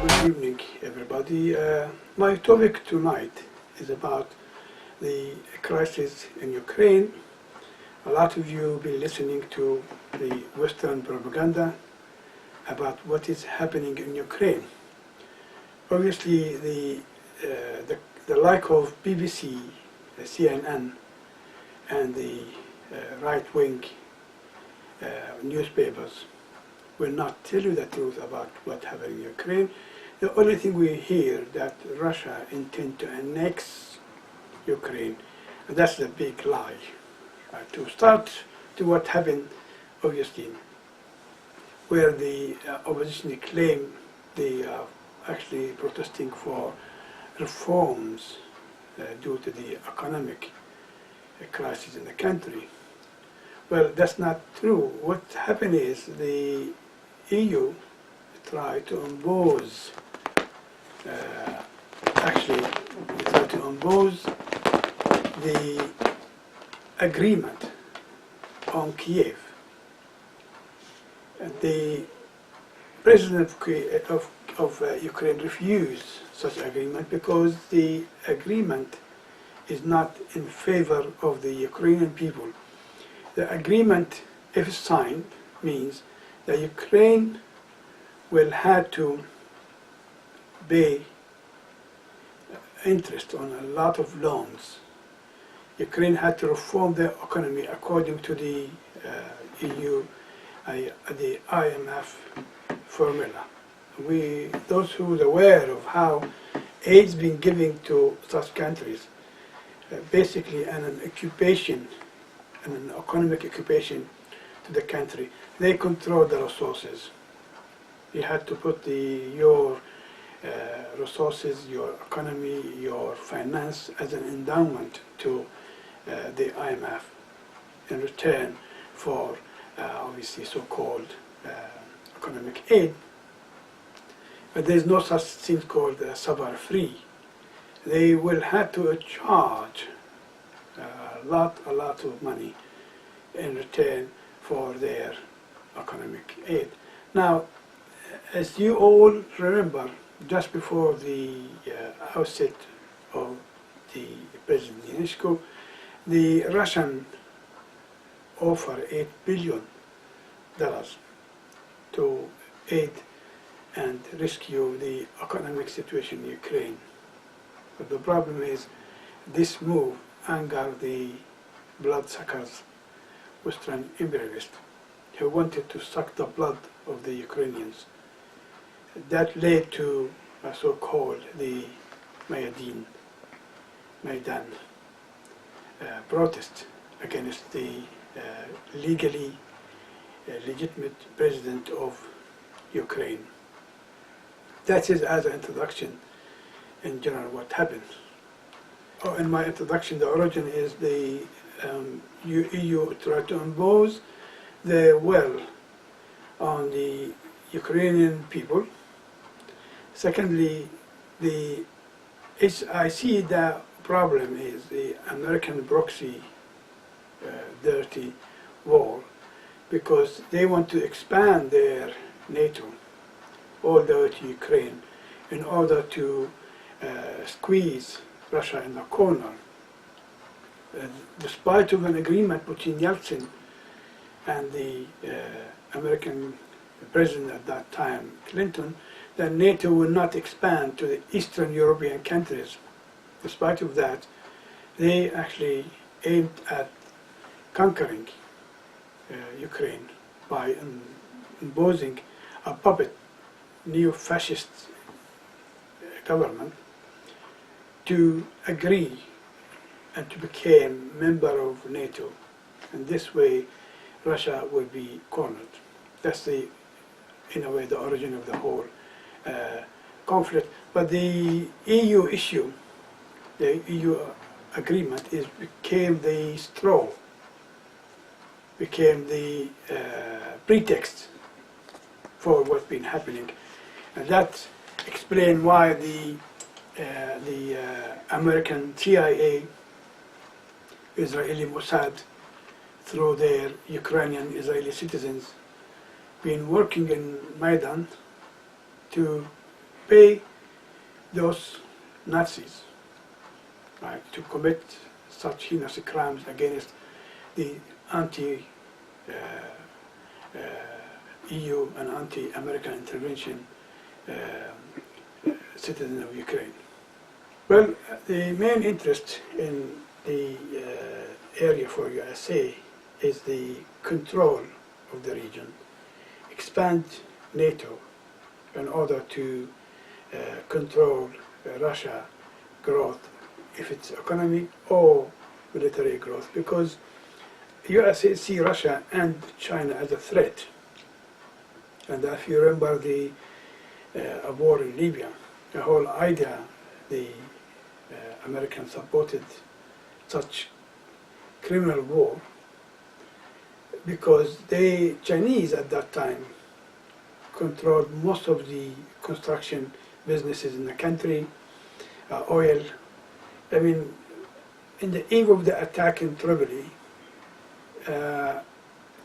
Good evening, everybody. My topic tonight is about the crisis in Ukraine. A lot of you have been listening to the Western propaganda about what is happening in Ukraine. Obviously, the like of BBC, CNN, and the right-wing newspapers will not tell you the truth about what happened in Ukraine. The only thing we hear that Russia intends to annex Ukraine, and that's the big lie. To start to what happened, obviously, where the opposition claim they are actually protesting for reforms due to the economic crisis in the country. Well, that's not true. What happened is the EU tried to impose, the agreement on Kiev. The president of Ukraine refused such agreement because the agreement is not in favor of the Ukrainian people. The agreement, if signed, means that Ukraine will have to pay interest on a lot of loans. Ukraine had to reform their economy according to the EU, the IMF formula. Those who are aware of how aid's been given to such countries, basically an occupation, an economic occupation to the country. They control the resources. You had to put your resources, your economy, your finance as an endowment to the IMF in return for obviously so-called economic aid. But there's no such thing called suffer free. They will have to charge a lot of money in return for their economic aid. Now, as you all remember, just before the outset of the President Zelensky, the Russian offered $8 billion to aid and rescue the economic situation in Ukraine. But the problem is this move angered the bloodsuckers, Western imperialists, who wanted to suck the blood of the Ukrainians. That led to a so-called the Maidan protest against the legally legitimate president of Ukraine. That is as an introduction in general what happened. In my introduction, the origin is the EU tried to impose their will on the Ukrainian people. Secondly, I see the problem is the American proxy dirty war, because they want to expand their NATO all the way to Ukraine in order to squeeze Russia in the corner. Despite of an agreement between Yeltsin and the American president at that time, Clinton, that NATO will not expand to the Eastern European countries. Despite of that, they actually aimed at conquering Ukraine by imposing a puppet neo-fascist government to agree and to become member of NATO. And this way, Russia will be cornered. That's in a way, the origin of the whole conflict. But the EU issue, the EU agreement, became the straw, became the pretext for what's been happening. And that explains why the American CIA, Israeli Mossad, through their Ukrainian Israeli citizens, been working in Maidan to pay those Nazis, right, to commit such heinous crimes against the anti-EU and anti-American intervention citizens of Ukraine. Well, the main interest in the area for USA is the control of the region, expand NATO in order to control Russia growth, if it's economic or military growth, because USA see Russia and China as a threat. And if you remember the war in Libya, the whole idea, the Americans supported such criminal war because the Chinese at that time controlled most of the construction businesses in the country, oil. I mean, in the eve of the attack in Tripoli,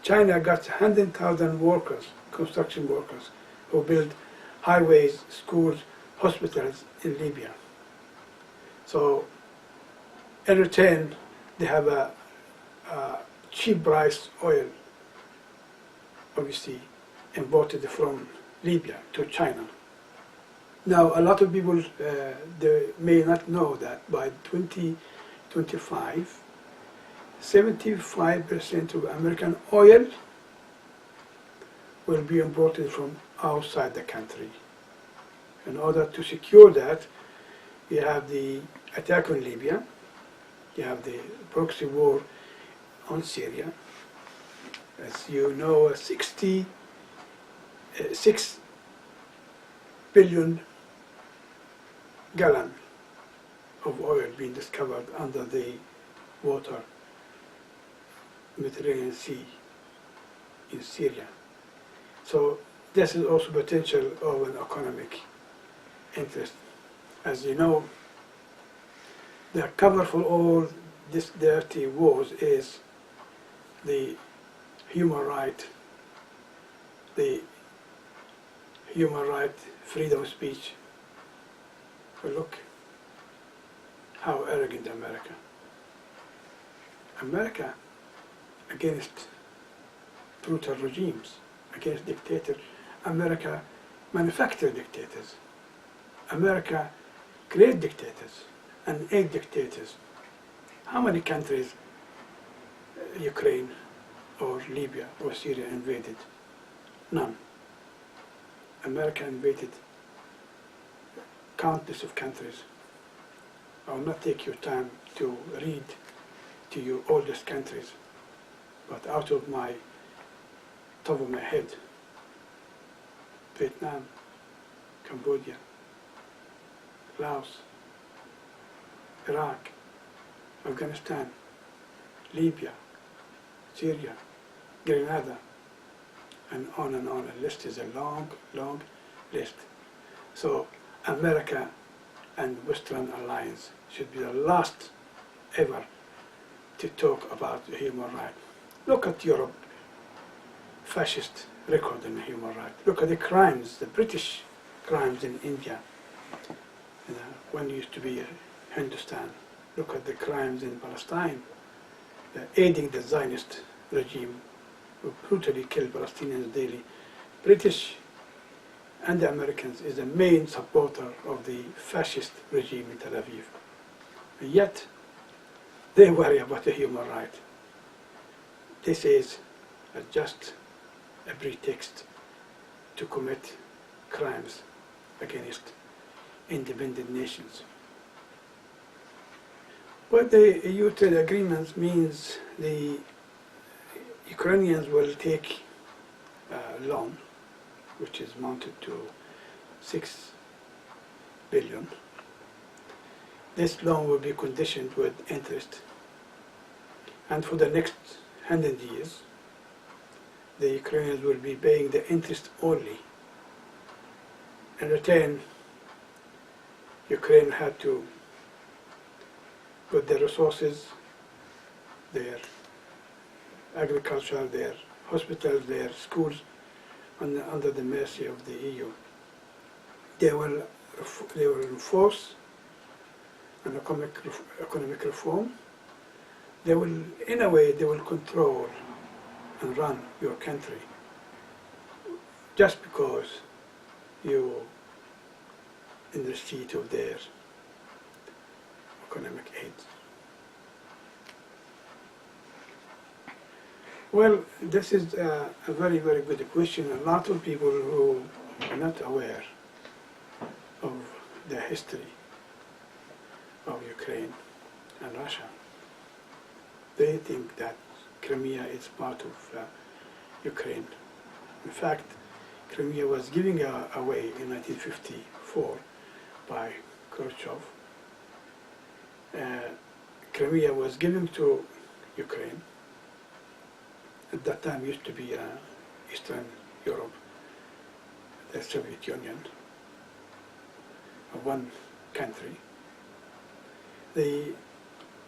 China got 100,000 workers, construction workers, who built highways, schools, hospitals in Libya. So, in return, they have a cheap price oil, obviously, imported from Libya to China. Now, a lot of people they may not know that by 2025, 75% of American oil will be imported from outside the country. In order to secure that, you have the attack on Libya, you have the proxy war on Syria. As you know, 6 billion gallon of oil being discovered under the water, Mediterranean Sea in Syria. So this is also potential of an economic interest. As you know, the cover for all this dirty wars is the human right, freedom of speech. But look how arrogant America against brutal regimes, against dictators. America manufactures dictators. America creates dictators and aid dictators. How many countries Ukraine or Libya or Syria invaded? None. America invaded countless of countries. I will not take your time to read to you all these countries, but out of my top of my head, Vietnam, Cambodia, Laos, Iraq, Afghanistan, Libya, Syria, Grenada, and on and on. The list is a long, long list. So America and Western Alliance should be the last ever to talk about the human rights. Look at Europe, fascist record in human rights. Look at the crimes, the British crimes in India, when it used to be Hindustan. Look at the crimes in Palestine, aiding the Zionist regime, who brutally killed Palestinians daily. British and the Americans is the main supporter of the fascist regime in Tel Aviv. And yet, they worry about the human right. This is just a pretext to commit crimes against independent nations. What the EU trade agreements means, the Ukrainians will take a loan, which is amounted to 6 billion. This loan will be conditioned with interest. And for the next 100 years, the Ukrainians will be paying the interest only. In return, Ukraine had to put their resources, their agriculture, their hospitals, their schools under the mercy of the EU. They will enforce an economic reform. They will, in a way, they will control and run your country just because you're in the receipt of their economic aid. Well, this is a very, very good question. A lot of people who are not aware of the history of Ukraine and Russia, they think that Crimea is part of Ukraine. In fact, Crimea was given away in 1954 by Khrushchev. Crimea was given to Ukraine. At that time used to be Eastern Europe, the Soviet Union, one country. The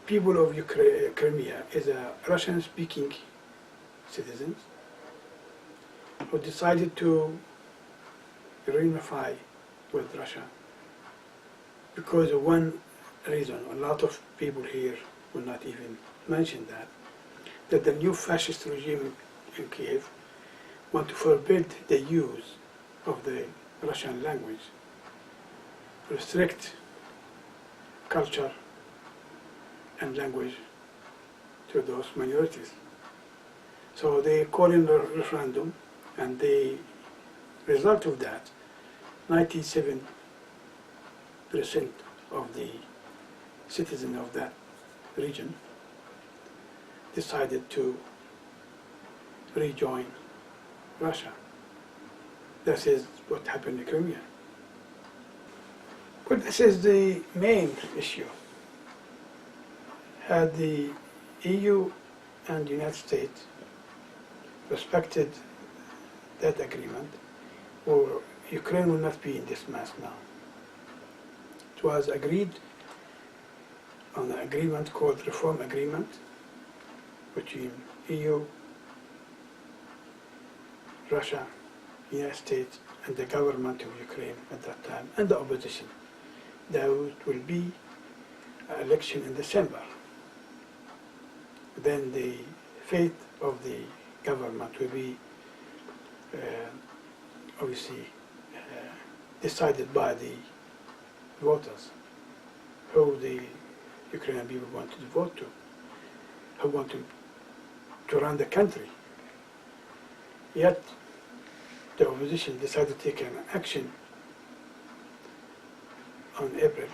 people of Crimea is a Russian-speaking citizens who decided to reunify with Russia because of one reason. A lot of people here will not even mention that the new fascist regime in Kiev want to forbid the use of the Russian language, restrict culture and language to those minorities. So they call in a referendum, and the result of that, 97% of the citizens of that region decided to rejoin Russia. This is what happened in Crimea. But this is the main issue. Had the EU and the United States respected that agreement, or Ukraine will not be in this mess now. It was agreed on an agreement called Reform Agreement between EU, Russia, United States, and the government of Ukraine at that time, and the opposition. There will be an election in December. Then the fate of the government will be obviously decided by the voters, who the Ukrainian people want to vote to, who want to run the country. Yet the opposition decided to take an action on April,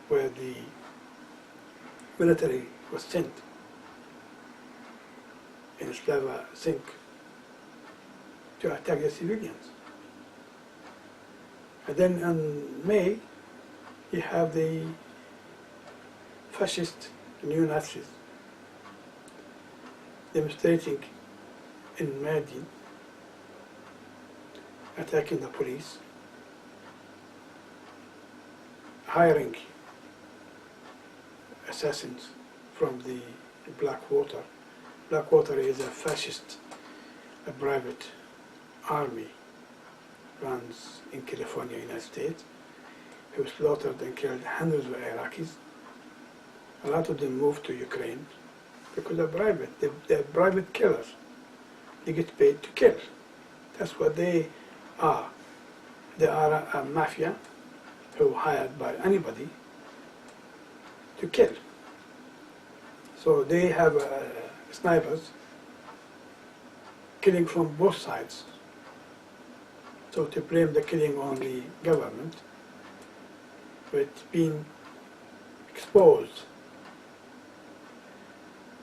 where the military was sent in Slava Sink to attack the civilians. And then in May, you have the fascist neo-Nazis demonstrating in Mardin, attacking the police, hiring assassins from the Blackwater. Blackwater is a fascist, a private army, runs in California, United States, who slaughtered and killed hundreds of Iraqis. A lot of them moved to Ukraine because they're private. They're private killers. They get paid to kill. That's what they are. They are a mafia who are hired by anybody to kill. So they have snipers killing from both sides. So to blame the killing on the government, but it's been exposed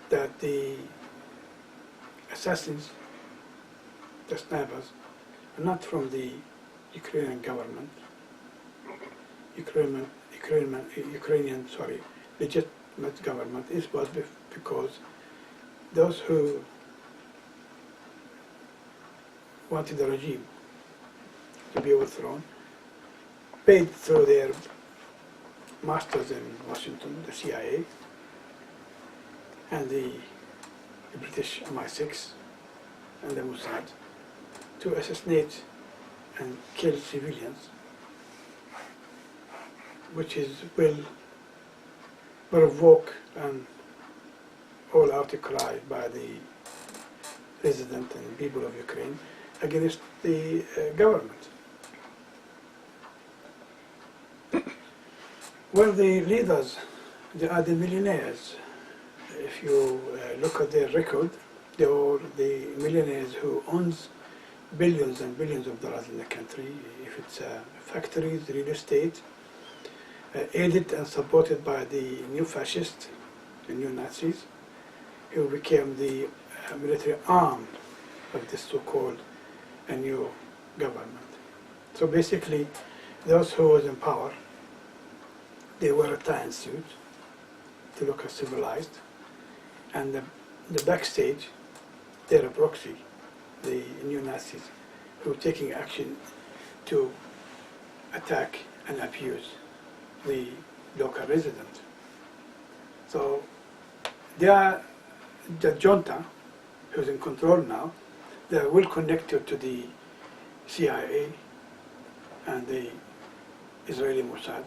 that the assassins, the snipers, are not from the Ukrainian government, Ukrainian, legitimate government. It was because those who wanted the regime to be overthrown paid through their masters in Washington, the CIA, and the British MI6 and the Mossad, to assassinate and kill civilians will provoke an all outcry by the resident and people of Ukraine against the government. Well, the leaders, they are the millionaires. If you look at their record, they are the millionaires who owns billions and billions of dollars in the country. If it's factories, real estate, aided and supported by the new fascists, the new Nazis, who became the military arm of this so-called new government. So basically, those who was in power, they wear a tie and suit to look as civilized, and the backstage, they're a proxy, the new Nazis, who are taking action to attack and abuse the local resident. So they are the junta, who's in control now. They are well connected to the CIA and the Israeli Mossad,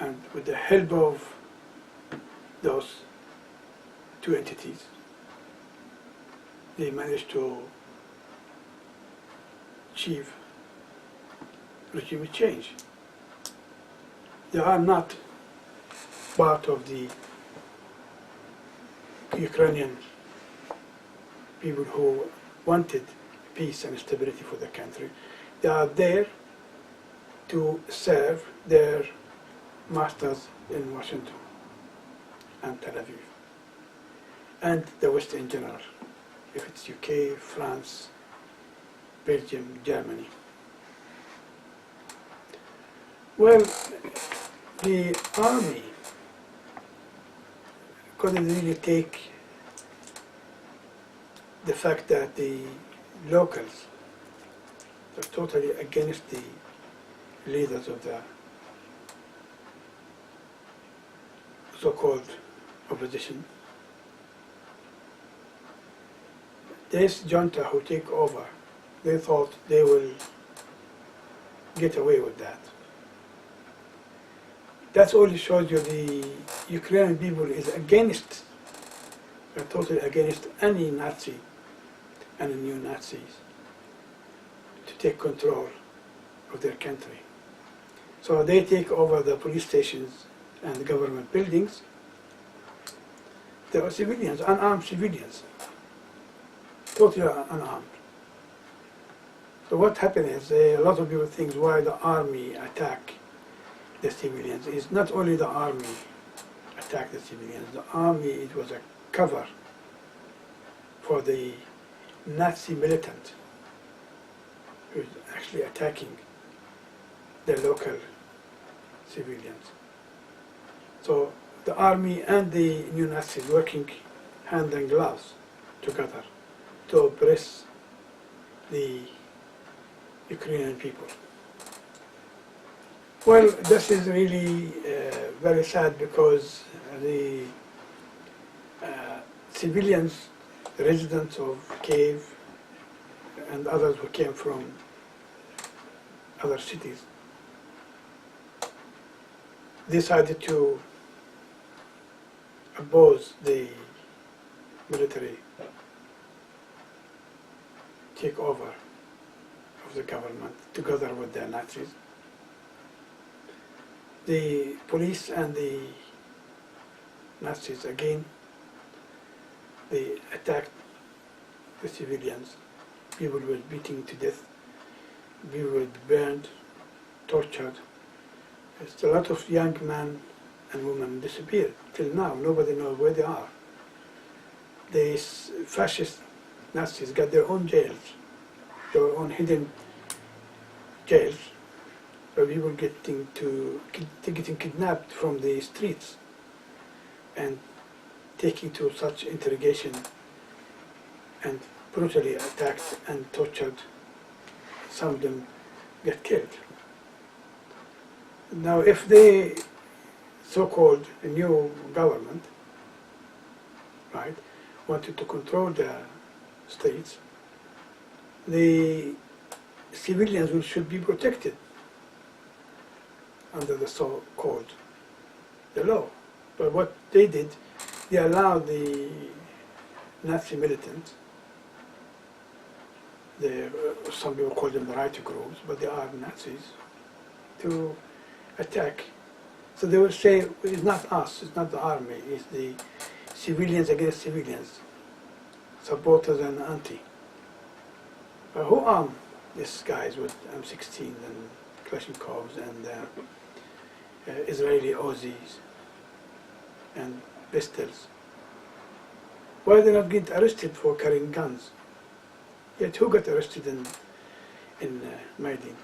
and with the help of those two entities, they managed to achieve regime change. They are not part of the Ukrainian people who wanted peace and stability for the country. They are there to serve their masters in Washington and Tel Aviv, and the West in general, if it's UK, France, Belgium, Germany. Well, the army couldn't really take the fact that the locals are totally against the leaders of the so-called opposition. This junta who take over, they thought they will get away with that. That only shows you the Ukrainian people is against, they're totally against any Nazi and new Nazis to take control of their country. So they take over the police stations and the government buildings. There are civilians, unarmed civilians, totally unarmed. So what happened is a lot of people think why the army attack the civilians. It's not only the army attacked the civilians. The army, it was a cover for the Nazi militant who was actually attacking the local civilians. So the army and the new Nazis working hand in gloves together to oppress the Ukrainian people. Well, this is really very sad because the civilians, residents of Kyiv and others who came from other cities, decided to oppose the military takeover of the government together with the Nazis. The police and the Nazis again, they attacked the civilians. People were beaten to death, people were burned, tortured. A lot of young men and women disappeared. Till now, nobody knows where they are. The fascist Nazis got their own jails, their own hidden jails, where people getting kidnapped from the streets and taken to such interrogation and brutally attacked and tortured. Some of them get killed. Now, if the so-called new government, right, wanted to control the states, the civilians should be protected. under the so-called the law. But what they did, they allowed the Nazi militants, some people call them the right groups, but they are Nazis, to attack. So they will say, it's not us, it's not the army, it's the civilians against civilians, supporters and anti. But who armed these guys with M16 and Kalashnikovs and Israeli Uzis and pistols? Why they not get arrested for carrying guns? Yet who got arrested in Maidan?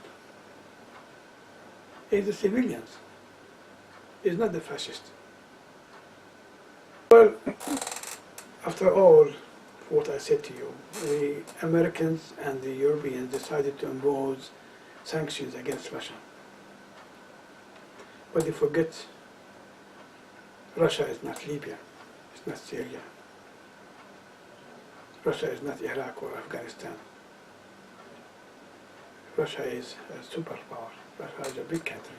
It's the civilians. It's not the fascists. Well, after all, what I said to you, the Americans and the Europeans decided to impose sanctions against Russia. But they forget Russia is not Libya, it's not Syria. Russia is not Iraq or Afghanistan. Russia is a superpower. Russia is a big country.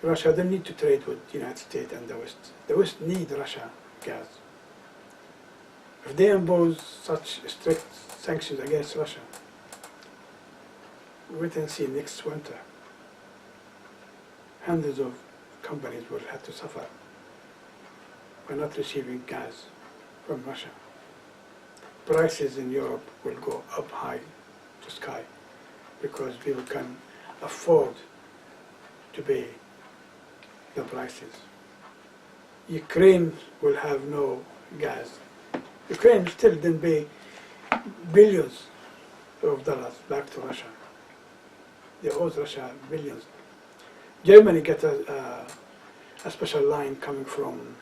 Russia doesn't need to trade with the United States and the West. The West need Russia gas. If they impose such strict sanctions against Russia, we can see next winter, hundreds of companies will have to suffer by not receiving gas from Russia. Prices in Europe will go up high to sky because people can afford to pay the prices. Ukraine will have no gas. Ukraine still didn't pay billions of dollars back to Russia. They owe Russia billions. Germany got a special line coming from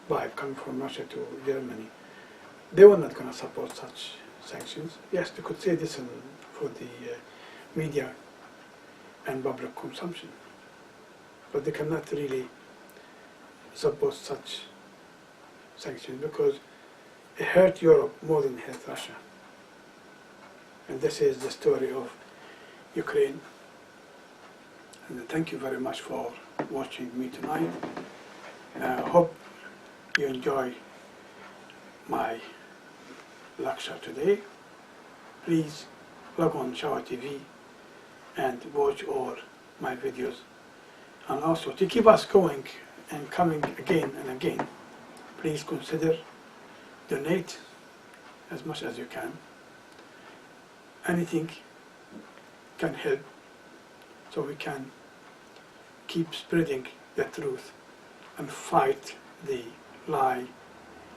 Russia to Germany. They were not going to support such sanctions. Yes, they could say this for the media and public consumption, but they cannot really support such sanctions because it hurt Europe more than it hurt Russia. And this is the story of Ukraine. And thank you very much for watching me tonight. I hope you enjoy my lecture today. Please log on Shoah TV and watch all my videos. And also to keep us going and coming again and again, please consider donate as much as you can. Anything can help so we can keep spreading the truth and fight the lie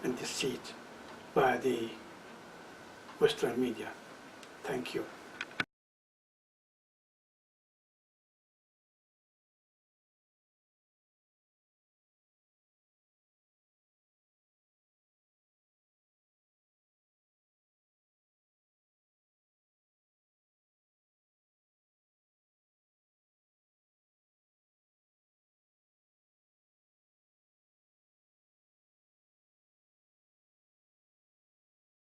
and deceit by the Western media. Thank you.